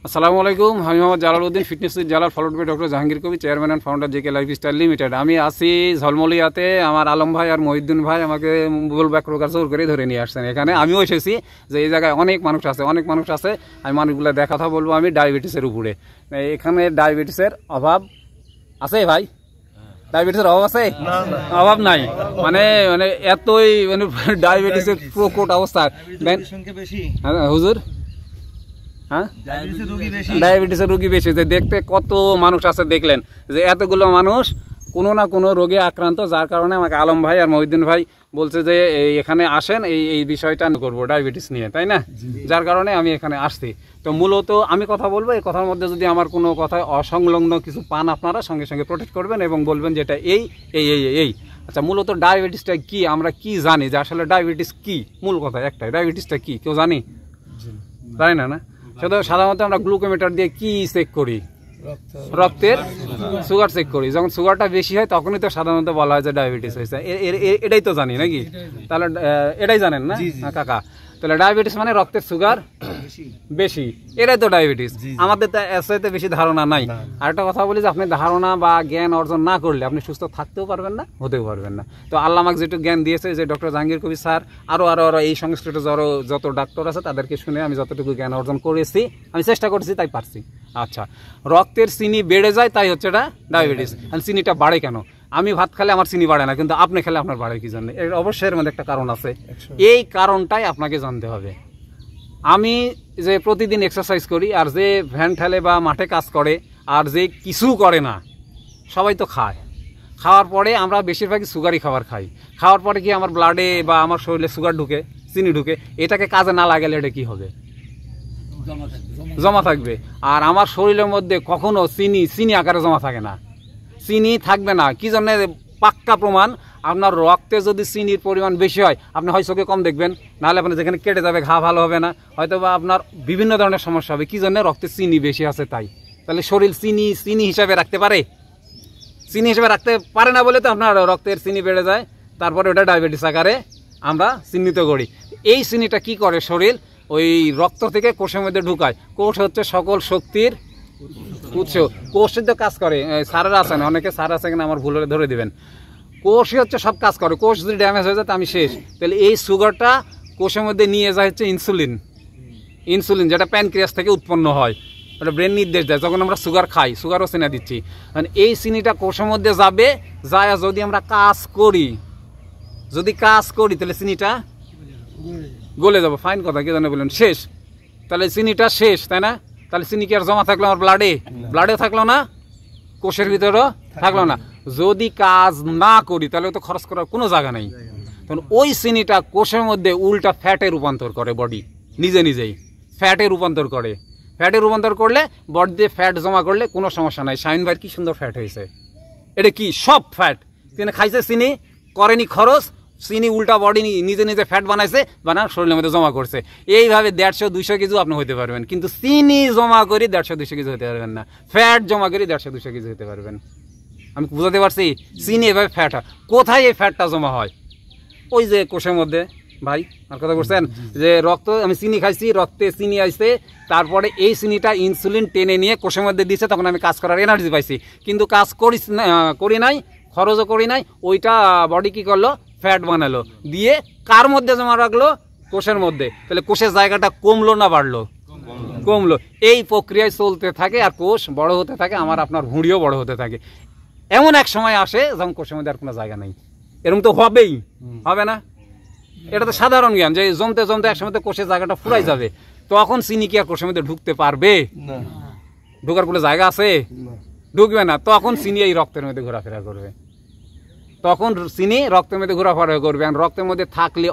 আসসালামু আলাইকুম। আমি Mohammad Jalaluddin, fitness with Jalal, followed by doctor Jahangir Kabir, chairman and founder JK lifestyle limited. আমি আছি ঝলমলিয়াতে। আমার আলম ভাই আর মহিউদ্দিন ভাই আমাকে বলব্যাক রোগার জোর করে ধরে নিয়ে আসছেন এখানে। আমিও এসেছি যে এই জায়গায় অনেক মানুষ আছে। আমি মানুষগুলো কথা বলবো আমি ডায়াবেটিসের উপরে। এখানে ডায়াবেটিসের অভাব আছে ভাই? ডায়াবেটিসের অভাব আছে? অভাব নাই, মানে মানে এতই মানে ডায়াবেটিসের প্রকট অবস্থা। হুজুর, হ্যাঁ, ডায়াবেটিসের রোগী বেশি। যে দেখতে কত মানুষ আছে দেখলেন, যে এতগুলো মানুষ কোনো না কোনো রোগে আক্রান্ত, যার কারণে আমাকে আলম ভাই আর মহিউদ্দিন ভাই বলছে যে এখানে আসেন, এই বিষয়টা করবো ডায়াবেটিস নিয়ে, তাই না? যার কারণে আমি এখানে আসছি। তো মূলত আমি কথা বলবো, এই কথার মধ্যে যদি আমার কোনো কথায় অসংলগ্ন কিছু পান আপনারা সঙ্গে সঙ্গে প্রোটেক্ট করবেন এবং বলবেন যে এটা এই এই এই এই। আচ্ছা, মূলত ডায়াবেটিসটা কি, আমরা কি জানি যে আসলে ডায়াবেটিস কি? মূল কথা একটাই, ডায়াবেটিসটা কি কেউ জানি? জানি না, না? সাধারণত আমরা গ্লুকোমিটার দিয়ে কি চেক করি? রক্তের সুগার চেক করি। যখন সুগারটা বেশি হয় তখনই তো সাধারণত বলা হয় যে ডায়াবেটিস হয়েছে। এটাই তো জানি নাকি? তাহলে এটাই জানেন না কাকা? তাহলে ডায়াবেটিস মানে রক্তের সুগার বেশি, এটাই তো ডায়াবেটিস। আমাদের তো এর বেশি ধারণা নাই। আর একটা কথা বলি যে আপনি ধারণা বা জ্ঞান অর্জন না করলে আপনি সুস্থ থাকতেও পারবেন না, হতেও পারবেন না। তো আল্লাহ আমাকে যেটুকু জ্ঞান দিয়েছে, যে ডক্টর জাহাঙ্গীর কবির স্যার আরো এই সংশ্লিষ্ট যত ডাক্তার আছে তাদেরকে শুনে আমি যতটুকু জ্ঞান অর্জন করেছি, আমি চেষ্টা করেছি, তাই পারছি। আচ্ছা, রক্তের চিনি বেড়ে যায়, তাই হচ্ছে এটা ডায়াবেটিস। আর চিনিটা বাড়ে কেন? আমি ভাত খেলে আমার চিনি বাড়ে না, কিন্তু আপনি খেলে আপনার বাড়ে কি জন্য? এর অবশ্যই এর মধ্যে একটা কারণ আছে। এই কারণটাই আপনাকে জানতে হবে। আমি যে প্রতিদিন এক্সারসাইজ করি, আর যে ভ্যান ঠেলে বা মাঠে কাজ করে, আর যে কিছু করে না, সবাই তো খায়। খাওয়ার পরে আমরা বেশিরভাগই সুগারি খাবার খাই। খাওয়ার পরে কি আমার ব্লাডে বা আমার শরীরে সুগার ঢুকে, চিনি ঢুকে। এটাকে কাজে না লাগালে এটা কি হবে? জমা থাকবে। আর আমার শরীরের মধ্যে কখনো চিনি আকারে জমা থাকে না, চিনি থাকবে না। কি জন্য? পাক্কা প্রমাণ, আপনার রক্তে যদি চিনির পরিমাণ বেশি হয়, আপনি হয় চোখে কম দেখবেন, নাহলে আপনি যেখানে কেটে যাবে ঘা ভালো হবে না, হয়তো বা আপনার বিভিন্ন ধরনের সমস্যা হবে। কি জন্য? রক্তে চিনি বেশি আছে তাই। তাহলে শরীর চিনি হিসাবে রাখতে পারে? চিনি হিসাবে রাখতে পারে না বলে তো আপনার রক্তের চিনি বেড়ে যায়, তারপরে ওটা ডায়াবেটিস আকারে আমরা চিহ্নিত করি। এই চিনিটা কি করে? শরীর ওই রক্ত থেকে কোষের মধ্যে ঢুকায়। কোষ হচ্ছে সকল শক্তির উৎস। কোষের তো কাজ করে। স্যারেরা আছেন, অনেকে স্যার আছে কিনা আমার ভুল হলে ধরে দিবেন। কোষই হচ্ছে সব কাজ করে। কোষ যদি ড্যামেজ হয়ে যায় তো আমি শেষ। তাহলে এই সুগারটা কোষের মধ্যে নিয়ে যায় হচ্ছে ইনসুলিন, যেটা প্যানক্রিয়াস থেকে উৎপন্ন হয়। ওটা ব্রেন নির্দেশ দেয় যখন আমরা সুগার খাই, সুগারও চিনি দিচ্ছি। মানে এই চিনিটা কোষের মধ্যে যাবে, যায় যদি আমরা কাজ করি, তাহলে চিনিটা গলে যাবো। ফাইন কথা, কি জানে বললেন? শেষ। তাহলে চিনিটা শেষ, তাই না? তাহলে চিনি কি আর জমা থাকলো আমার ব্লাডেও থাকলো না, কোষের ভিতরেও থাকলো না। যদি কাজ না করি তাহলে তো খরচ করার কোনো জায়গা নেই। তখন ওই চিনিটা কোষের মধ্যে উল্টা ফ্যাটে রূপান্তর করে। বডি নিজেই ফ্যাটে রূপান্তর করে। ফ্যাটে রূপান্তর করলে বডিতে ফ্যাট জমা করলে কোনো সমস্যা নাই। শাহিন ভাইয়ের কি সুন্দর ফ্যাট হয়েছে। এটা কি? সব ফ্যাট। তিনি খাইছে চিনি, করেনি খরচ, চিনি উল্টা বডি নিজে ফ্যাট বানাইছে, শরীরের মধ্যে জমা করছে। এইভাবে 150-200 কেজি আপনি হতে পারবেন, কিন্তু চিনি জমা করি 150-200 কেজি হতে পারবেন না। ফ্যাট জমা করি 150-200 কেজি হতে পারবেন। আমি বুঝাতে পারছি? চিনি এভাবে ফ্যাট হয়। কোথায় এই ফ্যাটটা জমা হয়? ওই যে কোষের মধ্যে। ভাই আর কথা বলছেন যে রক্ত, আমি চিনি খাইছি, রক্তে চিনি আইছে, তারপরে এই চিনিটা ইনসুলিন টেনে নিয়ে কোষের মধ্যে দিচ্ছে, তখন আমি কাজ করার এনার্জি পাইছি। কিন্তু কাজ করি নাই, খরচও করি নাই, ওইটা বডি কি করলো? ফ্যাট বানালো, দিয়ে কার মধ্যে জমা রাখলো? কোষের মধ্যে। তাহলে কোষের জায়গাটা কমলো না বাড়লো? কমলো। এই প্রক্রিয়ায় চলতে থাকে, আর কোষ বড় হতে থাকে, আমার আপনার ভুঁড়িও বড় হতে থাকে। এমন এক সময় আসে যখন কোষের মধ্যে আর কোনো জায়গা নেই। এরকম তো হবেই, হবে না? এটা তো সাধারণ জ্ঞান যে জমতে একসময় তো কোষের জায়গাটা ফুরাই যাবে। তখন চিনি কি আর কোষের মধ্যে ঢুকতে পারবে? ঢুকার কোনো জায়গা আছে? ঢুকবে না। তখন চিনি এই রক্তের মধ্যে ঘোরাফেরা করবে। আর রক্তের মধ্যে থাকলে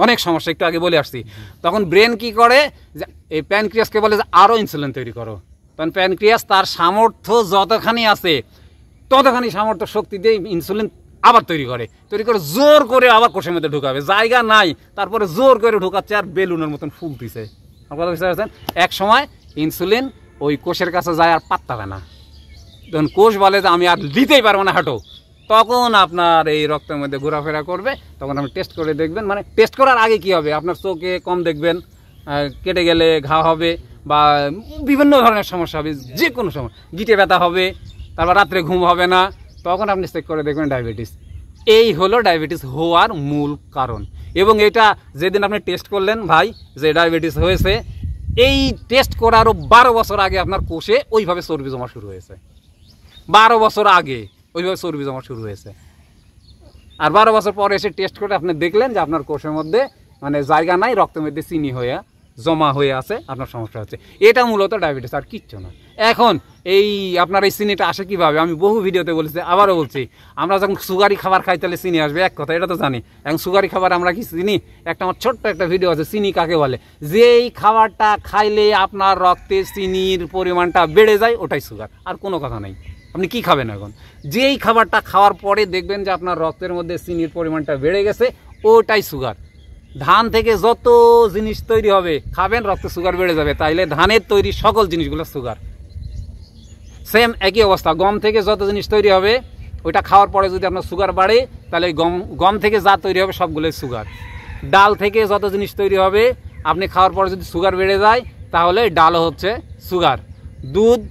অনেক সমস্যা। একটু আগে বলে আসছি। তখন ব্রেন কি করে? যে এই প্যানক্রিয়াসকে বলে যে আরো ইনসুলিন তৈরি করো। তখন প্যানক্রিয়াস তার সামর্থ্য যতখানি আছে ততখানি সামর্থ্য শক্তি দিয়ে ইনসুলিন আবার তৈরি করে জোর করে আবার কোষের মধ্যে ঢুকাবে। জায়গা নাই, তারপরে জোর করে ঢুকাচ্ছে, আর বেলুনের মতন ফুলতেছে। কথা বুঝতে পারছেন? এক সময় ইনসুলিন ওই কোষের কাছে যায়, আর পাত্তা পায় না। তখন কোষ বলে যে আমি আর দিতেই পারবো না, হাঁটো। তখন আপনার এই রক্তের মধ্যে ঘোরাফেরা করবে। তখন আপনি টেস্ট করে দেখবেন। মানে টেস্ট করার আগে কি হবে? আপনার চোখে কম দেখবেন, কেটে গেলে ঘা হবে, বা বিভিন্ন ধরনের সমস্যা হবে, যে কোনো সমস্যা, গিটে ব্যথা হবে, তারপর রাত্রে ঘুম হবে না, তখন আপনি চেক করে দেখবেন ডায়াবেটিস। এই হলো ডায়াবেটিস হওয়ার মূল কারণ। এবং এটা যেদিন আপনি টেস্ট করলেন ভাই যে ডায়াবেটিস হয়েছে, এই টেস্ট করারও 12 বছর আগে আপনার কোষে ওইভাবে চর্বি জমা শুরু হয়েছে। 12 বছর আগে ওইভাবে চর্বি জমা শুরু হয়েছে। আর 12 বছর পরে এসে টেস্ট করে আপনি দেখলেন যে আপনার কোষের মধ্যে মানে জায়গা নাই, রক্তের মধ্যে চিনি হয়ে জমা হয়ে আছে, আপনার সমস্যা হচ্ছে। এটা মূলত ডায়াবেটিস, আর কিচ্ছু না। এখন এই আপনার এই চিনিটা আসে কীভাবে, আমি বহু ভিডিওতে বলেছি, আবারও বলছি, আমরা যখন সুগারি খাবার খাই তাহলে চিনি আসবে, এক কথা, এটা তো জানি। এখন সুগারি খাবার আমরা কি চিনি? একটা আমার ছোট্ট একটা ভিডিও আছে, চিনি কাকে বলে। যেই খাবারটা খাইলে আপনার রক্তে চিনির পরিমাণটা বেড়ে যায় ওটাই সুগার, আর কোনো কথা নেই। আপনি কি খাবেন এখন? যেই খাবারটা খাওয়ার পরে দেখবেন যে আপনার রক্তের মধ্যে চিনির পরিমাণটা বেড়ে গেছে, ওটাই সুগার। ধান থেকে যত জিনিস তৈরি হবে খাবেন, রক্তে সুগার বেড়ে যাবে, তাইলে ধানের তৈরি সকল জিনিসগুলো সুগার। সেম একই অবস্থা, গম থেকে যত জিনিস তৈরি হবে ওইটা খাওয়ার পরে যদি আপনার সুগার বাড়ে, তাহলে গম থেকে যা তৈরি হবে সবগুলোই সুগার। ডাল থেকে যত জিনিস তৈরি হবে আপনি খাওয়ার পরে যদি সুগার বেড়ে যায়, তাহলে ডালও হচ্ছে সুগার। দুধ,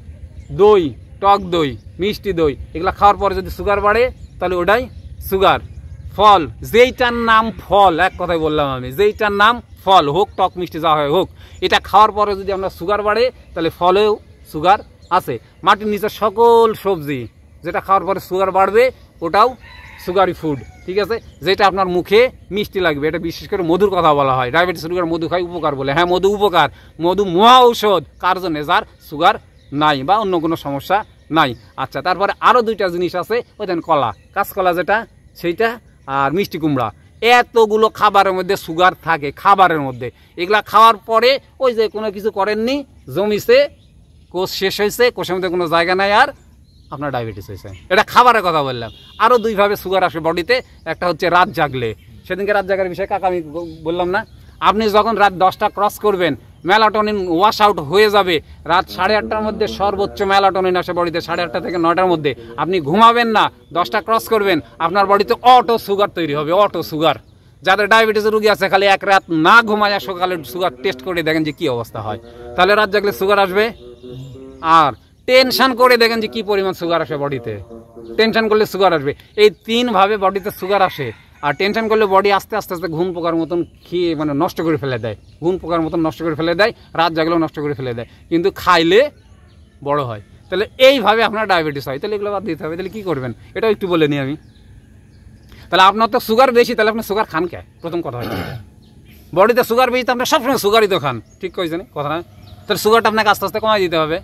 দই, টক দই, মিষ্টি দই, এগুলো খাওয়ার পরে যদি সুগার বাড়ে তাহলে ওটাই সুগার। ফল, যেইটার নাম ফল, এক কথাই বললাম আমি, যেইটার নাম ফল, হোক টক মিষ্টি যা হয় হোক, এটা খাওয়ার পরে যদি আপনার সুগার বাড়ে তাহলে ফলেও সুগার আছে। মাটির নিচে সকল সবজি যেটা খাওয়ার পরে সুগার বাড়বে ওটাও সুগারি ফুড, ঠিক আছে। যেটা আপনার মুখে মিষ্টি লাগবে, এটা বিশেষ করে মধুর কথা বলা হয়। ডায়াবেটিস রোগীর মধু খাই উপকার বলে, হ্যাঁ মধু উপকার, মধু মহা ঔষধ কার জন্য? যার সুগার নাই বা অন্য কোনো সমস্যা নাই। আচ্ছা, তারপরে আরও দুইটা জিনিস আছে, ওই দেন কলা, কাঁচকলা যেটা, সেইটা, আর মিষ্টি কুমড়া। এতগুলো খাবারের মধ্যে সুগার থাকে, খাবারের মধ্যে। এগুলা খাওয়ার পরে ওই যে কোনো কিছু করেননি, জমিছে, কোষ শেষ হয়েছে, কোষের মধ্যে কোনো জায়গা নাই, আর আপনার ডায়াবেটিস হয়েছে। এটা খাবারের কথা বললাম। আরও দুইভাবে সুগার আসে বডিতে, একটা হচ্ছে রাত জাগলে। সেদিনকে রাত জাগার বিষয়ে কাকা আমি বললাম না, আপনি যখন রাত 10টা ক্রস করবেন, মেলাটোনিন ওয়াশ আউট হয়ে যাবে। রাত 8:30টার মধ্যে সর্বোচ্চ মেলাটোনিন আসে বডিতে, 8:30 থেকে 9টার মধ্যে। আপনি ঘুমাবেন না, 10টা ক্রস করবেন, আপনার বডিতে অটো সুগার তৈরি হবে, অটো সুগার। যাদের ডায়াবেটিসের রোগী আছে, খালি এক রাত না ঘুমায় সকালে সুগার টেস্ট করে দেখেন যে কী অবস্থা হয়। তাহলে রাত জাগলে সুগার আসবে। আর টেনশন করে দেখেন যে কী পরিমাণ সুগার আসে বডিতে, টেনশন করলে সুগার আসবে। এই 3ভাবে বডিতে সুগার আসে। আর টেনশন করলে বডি আস্তে আস্তে আস্তে ঘুম পোকার মতন খেয়ে মানে নষ্ট করে ফেলে দেয়, ঘুম পোকার মতন নষ্ট করে ফেলে দেয়, রাত জাগলেও নষ্ট করে ফেলে দেয়, কিন্তু খাইলে বড় হয়। তাহলে এইভাবে আপনার ডায়াবেটিস হয়, তাহলে এগুলো বাদ দিতে হবে। তাহলে কী করবেন এটাও একটু বলে নিই আমি। তাহলে আপনার তো সুগার বেশি, তাহলে আপনি সুগার খান কে? প্রথম কথা হয়, বডিতে সুগার বেশি তো আপনি সবসময় সুগারই তো খান, ঠিক কইছেন কথা না? তাহলে সুগারটা আপনাকে আস্তে আস্তে কমাই দিতে হবে।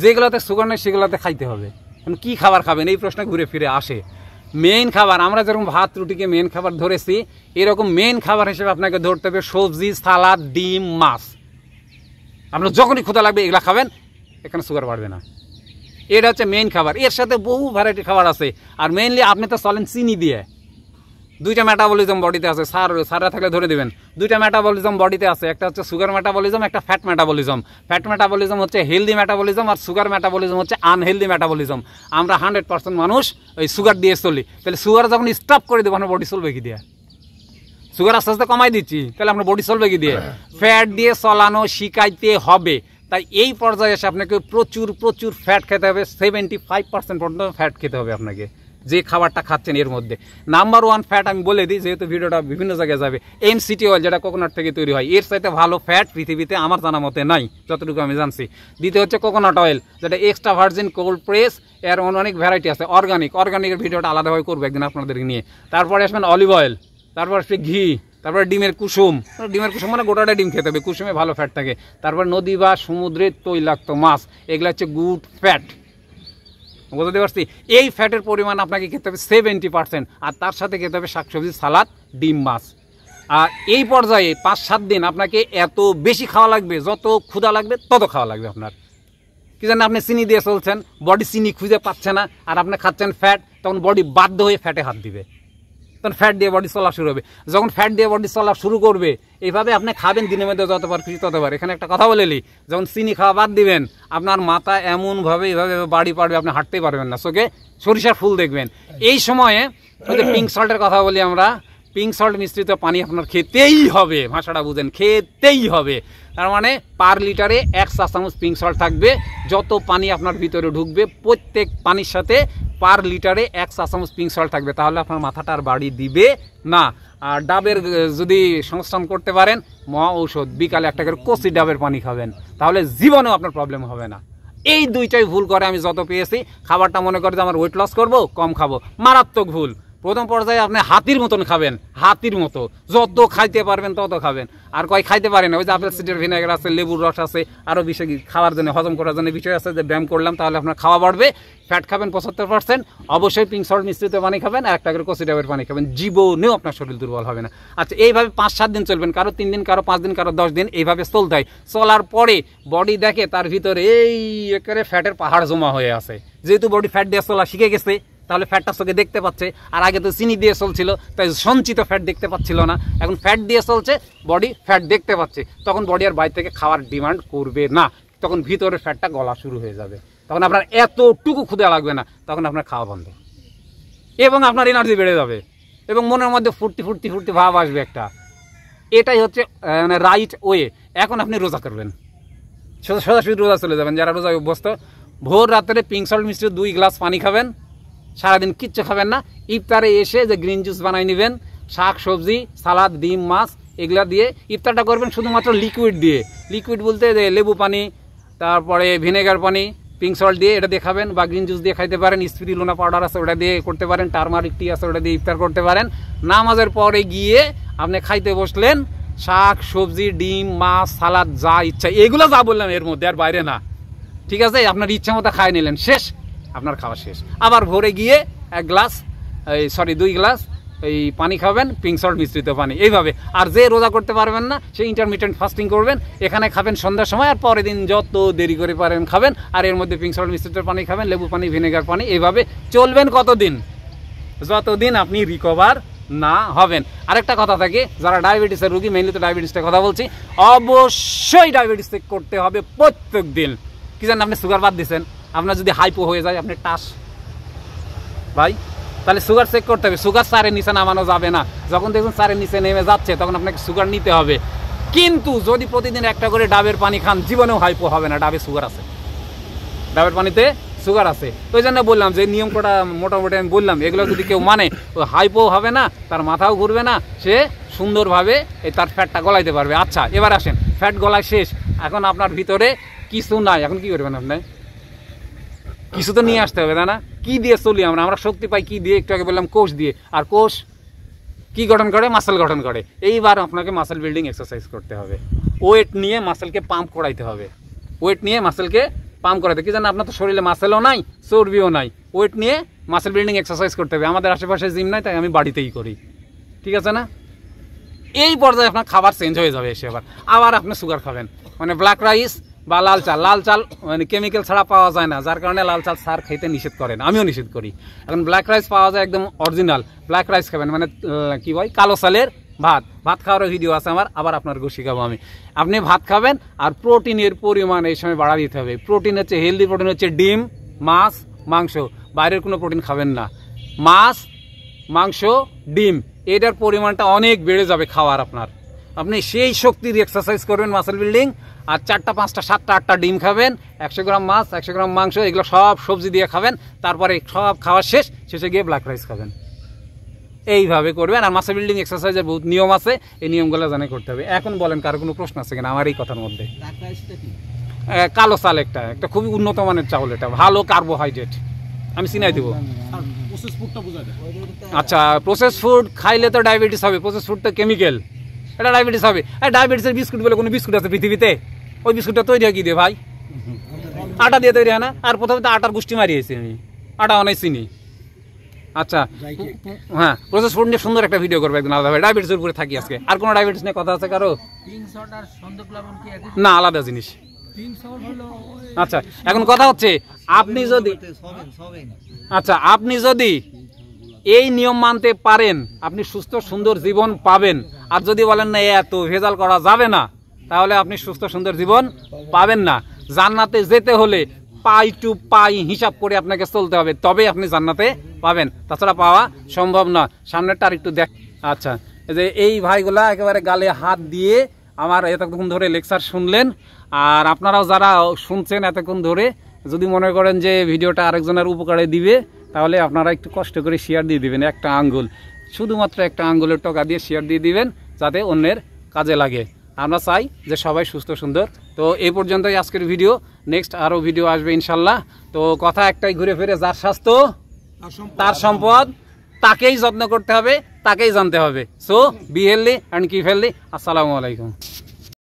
যেগুলোতে সুগার নেই সেগুলোতে খাইতে হবে। কী খাবার খাবেন এই প্রশ্ন ঘুরে ফিরে আসে। মেইন খাবার, আমরা যেরকম ভাত রুটিকে মেইন খাবার ধরেছি, এরকম মেইন খাবার হিসেবে আপনাকে ধরতে হবে সবজি, সালাদ, ডিম, মাছ। আপনার যখনই ক্ষুধা লাগবে এগুলো খাবেন, এখানে সুগার বাড়বে না। এটা হচ্ছে মেইন খাবার। এর সাথে বহু ভ্যারাইটি খাবার আছে। আর মেইনলি আপনি তো চলেন চিনি দিয়ে। 2টা মেটাবলিজম বডিতে আছে, সারা থাকলে ধরে দেবেন। 2টা মেটাবলিজম বডিতে আছে, একটা হচ্ছে সুগার মেটাবলিজম, একটা ফ্যাট মেটাবলিজম। ফ্যাট মেটাবলিজম হচ্ছে হেলদি মেটাবলিজম, আর সুগার মেটাবলিজম হচ্ছে আনহেলদি মেটাবলিজম। আমরা 100% মানুষ ওই সুগার দিয়ে চলি। তাহলে সুগার যখন স্টপ করে দেবো, আপনার বডি চলবে কি দিয়ে? সুগার আস্তে আস্তে কমাই দিচ্ছি, তাহলে আপনার বডি চলবে কি দিয়ে? ফ্যাট দিয়ে চলানো শিখাইতে হবে। তাই এই পর্যায়ে এসে আপনাকে প্রচুর প্রচুর ফ্যাট খেতে হবে। 75% পর্যন্ত ফ্যাট খেতে হবে আপনাকে, যে খাবারটা খাচ্ছেন এর মধ্যে। নাম্বার 1 ফ্যাট আমি বলে দিই, যেহেতু ভিডিওটা বিভিন্ন জায়গায় যাবে। MCT অয়েল, যেটা কোকোনাট থেকে তৈরি হয়, এর চাইতে ভালো ফ্যাট পৃথিবীতে আমার জানা মতে নাই, যতটুকু আমি জানছি। দ্বিতীয় হচ্ছে কোকোনাট অয়েল, যেটা এক্সট্রা ভার্জিন কোল্ড প্রেস, এর অনেক ভ্যারাইটি আছে। অর্গানিকের ভিডিওটা আলাদাভাবে করবো একদিন আপনাদের নিয়ে। তারপরে আসবেন অলিভ অয়েল, তারপর আসবে ঘি, তারপরে ডিমের কুসুম। ডিমের কুসুম মানে গোটাটা ডিম খেতে হবে, কুসুমে ভালো ফ্যাট থাকে। তারপর নদী বা সমুদ্রের তৈলাক্ত মাছ, এগুলো হচ্ছে গুড ফ্যাট। বুঝতে পারছি? এই ফ্যাটের পরিমাণ আপনাকে খেতে হবে 70%। আর তার সাথে খেতে হবে শাকসবজি, সালাদ, ডিম, মাছ। আর এই পর্যায়ে 5-7 দিন আপনাকে এত বেশি খাওয়া লাগবে, যত ক্ষুধা লাগবে তত খাওয়া লাগবে আপনার। কি জানেন, আপনি চিনি দিয়ে চলছেন, বডি চিনি খুঁজে পাচ্ছে না, আর আপনি খাচ্ছেন ফ্যাট, তখন বডি বাধ্য হয়ে ফ্যাটে হাত দিবে, তখন ফ্যাট দিয়ে বডি চলা শুরু হবে। যখন ফ্যাট দিয়ে বডি চলা শুরু করবে, এইভাবে আপনি খাবেন দিনের মধ্যে যতবার খুশি ততবার। এখানে একটা কথা বলেলি, যখন চিনি খাওয়া বাদ দিবেন, আপনার মাথা এমনভাবে এইভাবে বাড়ি পাড়বে, আপনি হাঁটতেই পারবেন না, চোখে সরিষার ফুল দেখবেন। এই সময়ে ওই যে পিঙ্ক সল্টের কথা বলি আমরা, পিঙ্ক সল্ট মিশ্রিত পানি আপনার খেতেই হবে, ভাষাটা বুঝেন, খেতেই হবে। তার মানে পার লিটারে 1 চা চামচ পিঙ্ক সল্ট থাকবে। যত পানি আপনার ভিতরে ঢুকবে প্রত্যেক পানির সাথে পার লিটারে 1 চা চামচ পিঙ্ক সল্ট থাকবে, তাহলে আপনার মাথাটা আর বাড়ি দিবে না। আর ডাবের যদি সংস্থান করতে পারেন, মহা ঔষধ, বিকালে একটা করে কচি ডাবের পানি খাবেন, তাহলে জীবনেও আপনার প্রবলেম হবে না। এই দুইটাই ভুল করে আমি যত পেয়েছি। খাবারটা মনে করে যে আমার ওয়েট লস করবো, কম খাবো, মারাত্মক ভুল। প্রথম পর্যায়ে আপনি হাতির মতন খাবেন, হাতির মতো যত খাইতে পারবেন তত খাবেন। আর কয় খাইতে পারেন না, ওই যে আপেল সিডার ভিনেগার আছে, লেবুর রস আছে, আরও বিষয় খাওয়ার জন্য, হজম করার জন্য বিষয় আছে, যে ব্যায়াম করলাম তাহলে আপনার খাওয়া বাড়বে। ফ্যাট খাবেন 75%, অবশ্যই পিঙ্ক সল্ট মিশ্রিত পানি খাবেন, আর একটা করে কচি ডাবের পানি খাবেন, জীবনেও আপনার শরীর দুর্বল হবে না। আচ্ছা, এইভাবে 5-7 দিন চলবেন, কারো 3 দিন, কারো 5 দিন, কারো 10 দিন, এইভাবে চলতে হয়। চলার পরে বডি দেখে তার ভিতরে এই একেবারে ফ্যাটের পাহাড় জমা হয়ে আছে। যেহেতু বডি ফ্যাট দিয়ে চলা শিখে গেছে, তাহলে ফ্যাটটা চোখে দেখতে পাচ্ছে। আর আগে তো চিনি দিয়ে চলছিল, তাই সঞ্চিত ফ্যাট দেখতে পাচ্ছিল না। এখন ফ্যাট দিয়ে চলছে, বডি ফ্যাট দেখতে পাচ্ছে, তখন বডি আর বাইরে থেকে খাওয়ার ডিমান্ড করবে না, তখন ভিতরের ফ্যাটটা গলা শুরু হয়ে যাবে, তখন আপনার এতটুকু ক্ষুধা লাগবে না, তখন আপনার খাওয়া বন্ধ, এবং আপনার এনার্জি বেড়ে যাবে, এবং মনের মধ্যে ফুর্তি ফুর্তি ফুর্তি ভাব আসবে একটা। এটাই হচ্ছে মানে রাইট ওয়ে। এখন আপনি রোজা করবেন, সরাসরি রোজা চলে যাবেন। যারা রোজা অভ্যস্ত, ভোর রাত্রে পিঙ্ক সল্ট মিশ্রিত 2 গ্লাস পানি খাবেন, সারাদিন কিচ্ছু খাবেন না। ইফতারে এসে যে গ্রিন জুস বানাই নেবেন, শাক সবজি, সালাদ, ডিম, মাছ, এগুলা দিয়ে ইফতারটা করবেন শুধুমাত্র লিকুইড দিয়ে। লিকুইড বলতে যে লেবু পানি, তারপরে ভিনেগার পানি, পিঙ্ক সল্ট দিয়ে, এটা দিয়ে খাবেন, বা গ্রিন জুস দিয়ে খাইতে পারেন। স্পিরিলুনা পাউডার আছে, ওটা দিয়ে করতে পারেন। টারমারিক টি আছে, ওটা দিয়ে ইফতার করতে পারেন। নামাজের পরে গিয়ে আপনি খাইতে বসলেন, শাক সবজি, ডিম, মাছ, সালাদ, যা ইচ্ছা, এগুলো যা বললাম এর মধ্যে, আর বাইরে না, ঠিক আছে? আপনার ইচ্ছা মতো খাই নিলেন, শেষ, আপনার খাওয়া শেষ। আবার ভোরে গিয়ে 2 গ্লাস এই পানি খাবেন, পিঙ্ক সল্ট মিশ্রিত পানি, এইভাবে। আর যে রোজা করতে পারবেন না, সে ইন্টারমিডিয়েন্ট ফাস্টিং করবেন। এখানে খাবেন সন্ধ্যার সময়, আর পরের দিন যত দেরি করে পারেন খাবেন, আর এর মধ্যে পিঙ্ক সল্ট মিশ্রিত পানি খাবেন, লেবু পানি, ভিনেগার পানি, এইভাবে চলবেন কতদিন? যতদিন আপনি রিকভার না হবেন। আরেকটা কথা থাকে, যারা ডায়াবেটিসের রোগী, মেইনলি তো ডায়াবেটিসটা কথা বলছি, অবশ্যই ডায়াবেটিস চেক করতে হবে প্রত্যেক দিন। কি জানেন, আপনি সুগার বাদ দিচ্ছেন, আপনার যদি হাইপো হয়ে যায়, আপনি টাস ভাই, তাহলে সুগার চেক করতে হবে। সুগার 4-এর নিচে নামানো যাবে না। যখন দেখুন 4-এর নিচে নেমে যাচ্ছে, তখন আপনাকে সুগার নিতে হবে। কিন্তু যদি প্রতিদিন একটা করে ডাবের পানি খান, জীবনেও হাইপো হবে না। ডাবে সুগার আছে, ডাবের পানিতে সুগার আছে। ওই জন্য বললাম যে নিয়ম কটা মোটামুটি আমি বললাম, এগুলো যদি কেউ মানে, হাইপো হবে না, তার মাথাও ঘুরবে না, সে সুন্দরভাবে তার ফ্যাটটা গলাইতে পারবে। আচ্ছা, এবার আসেন, ফ্যাট গলায় শেষ, এখন আপনার ভিতরে কিছু নাই, এখন কি করবেন? আপনি কিছু তো নিয়ে আসতে হবে, তাই না? কি দিয়ে চলি আমরা? আমরা শক্তি পাই কি দিয়ে? একটু আগে বললাম কোষ দিয়ে। আর কোষ কি গঠন করে? মাসেল গঠন করে। এইবার আপনাকে মাসেল বিল্ডিং এক্সারসাইজ করতে হবে। ওয়েট নিয়ে মাসেলকে পাম্প করাইতে হবে। ওয়েট নিয়ে মাসেলকে পাম্প করাইতে, কি জানেন, আপনার তো শরীরে মাসেলও নাই, চর্বিও নাই। ওয়েট নিয়ে মাসেল বিল্ডিং এক্সারসাইজ করতে হবে। আমাদের আশেপাশে জিম নাই, তাই আমি বাড়িতেই করি, ঠিক আছে না? এই পর্যায়ে আপনার খাবার চেঞ্জ হয়ে যাবে। এসে আবার আপনি সুগার খাবেন, মানে ব্ল্যাক রাইস বা লাল চাল। লাল চাল মানে কেমিক্যাল ছাড়া পাওয়া যায় না, যার কারণে লাল চাল স্যার খেতে নিষেধ করেন, আমিও নিষেধ করি। এখন ব্ল্যাক রাইস পাওয়া যায়, একদম অরিজিনাল ব্ল্যাক রাইস খাবেন, মানে কি হয়, কালো চালের ভাত। ভাত খাওয়ারও ভিডিও আছে আমার, আবার আপনার শিখাবো আমি। আপনি ভাত খাবেন, আর প্রোটিনের পরিমাণ এই সময় বাড়া দিতে হবে। প্রোটিন হচ্ছে, হেলদি প্রোটিন হচ্ছে ডিম, মাছ, মাংস। বাইরের কোনো প্রোটিন খাবেন না। মাছ, মাংস, ডিম, এটার পরিমাণটা অনেক বেড়ে যাবে খাওয়ার আপনার। আপনি সেই শক্তির এক্সারসাইজ করবেন, মাসেল বিল্ডিং। আর 4টা 5টা 7টা 8টা ডিম খাবেন, 100 গ্রাম মাছ, 100 গ্রাম মাংস, এগুলো সব সবজি দিয়ে খাবেন। তারপরে সব খাওয়া শেষে গিয়ে ব্ল্যাক রাইস খাবেন। এইভাবে করবেন। আর মাসেল বিল্ডিং এক্সারসাইজের বহুত নিয়ম আছে, এই নিয়মগুলো জানে করতে হবে। এখন বলেন, কারো কোনো প্রশ্ন আছে কিনা আমার এই কথার মধ্যে? কালো চাল, একটা খুবই উন্নত মানের চাউল, এটা ভালো কার্বোহাইড্রেট, আমি চিনাই দেবো। আচ্ছা, প্রসেস ফুড খাইলে তো ডায়াবেটিস হবে। প্রসেস ফুড তো কেমিক্যাল, এটা ডায়াবেটিস হবে। ডায়াবেটিসের বিস্কুট বলে কোনো বিস্কুট আছে পৃথিবীতে? ওই বিস্কুটটা তৈরি হয় কি দিয়ে ভাই? আটা দিয়ে তৈরি হয় না? আর প্রথমে তো আটার গোষ্ঠী মারিয়েছি আমি, আটা অনেক চিনি। আচ্ছা, হ্যাঁ, প্রসেস ফুড নিয়ে সুন্দর একটা ভিডিও করবো একদিন আলাদা। ডায়াবেটিসের উপরে থাকি আজকে। আর কোনো ডায়াবেটিস নিয়ে কথা আছে কারো? না, আলাদা জিনিস। আচ্ছা, এখন কথা হচ্ছে, আপনি যদি এই নিয়ম মানতে পারেন, আপনি সুস্থ সুন্দর জীবন পাবেন। আর যদি বলেন না এত ভেজাল করা যাবে না, তাহলে আপনি সুস্থ সুন্দর জীবন পাবেন না। জান্নাতে যেতে হলে পাই টু পাই হিসাব করে আপনাকে চলতে হবে, তবে আপনি জান্নাতে পাবেন, তাছাড়া পাওয়া সম্ভব না। সামনেরটা আর একটু দেখ। আচ্ছা, এই যে এই ভাইগুলা একেবারে গালে হাত দিয়ে আমার এতক্ষণ ধরে লেকচার শুনলেন। আর আপনারাও যারা শুনছেন এতক্ষণ ধরে, যদি মনে করেন যে ভিডিওটা আরেকজনের উপকারে দিবে, তাহলে আপনারা একটু কষ্ট করে শেয়ার দিয়ে দিবেন। একটা আঙ্গুল, শুধুমাত্র একটা আঙ্গুলের টাকা দিয়ে শেয়ার দিয়ে দিবেন, যাতে অন্যের কাজে লাগে। আমরা চাই যে সবাই সুস্থ সুন্দর। তো এই পর্যন্তই আজকের ভিডিও। নেক্সট আরও ভিডিও আসবে ইনশাল্লাহ। তো কথা একটাই ঘুরে ফিরে, যার স্বাস্থ্য তার সম্পদ, তাকেই যত্ন করতে হবে, তাকেই জানতে হবে। So be healthy and keep healthy. আসসালামু আলাইকুম।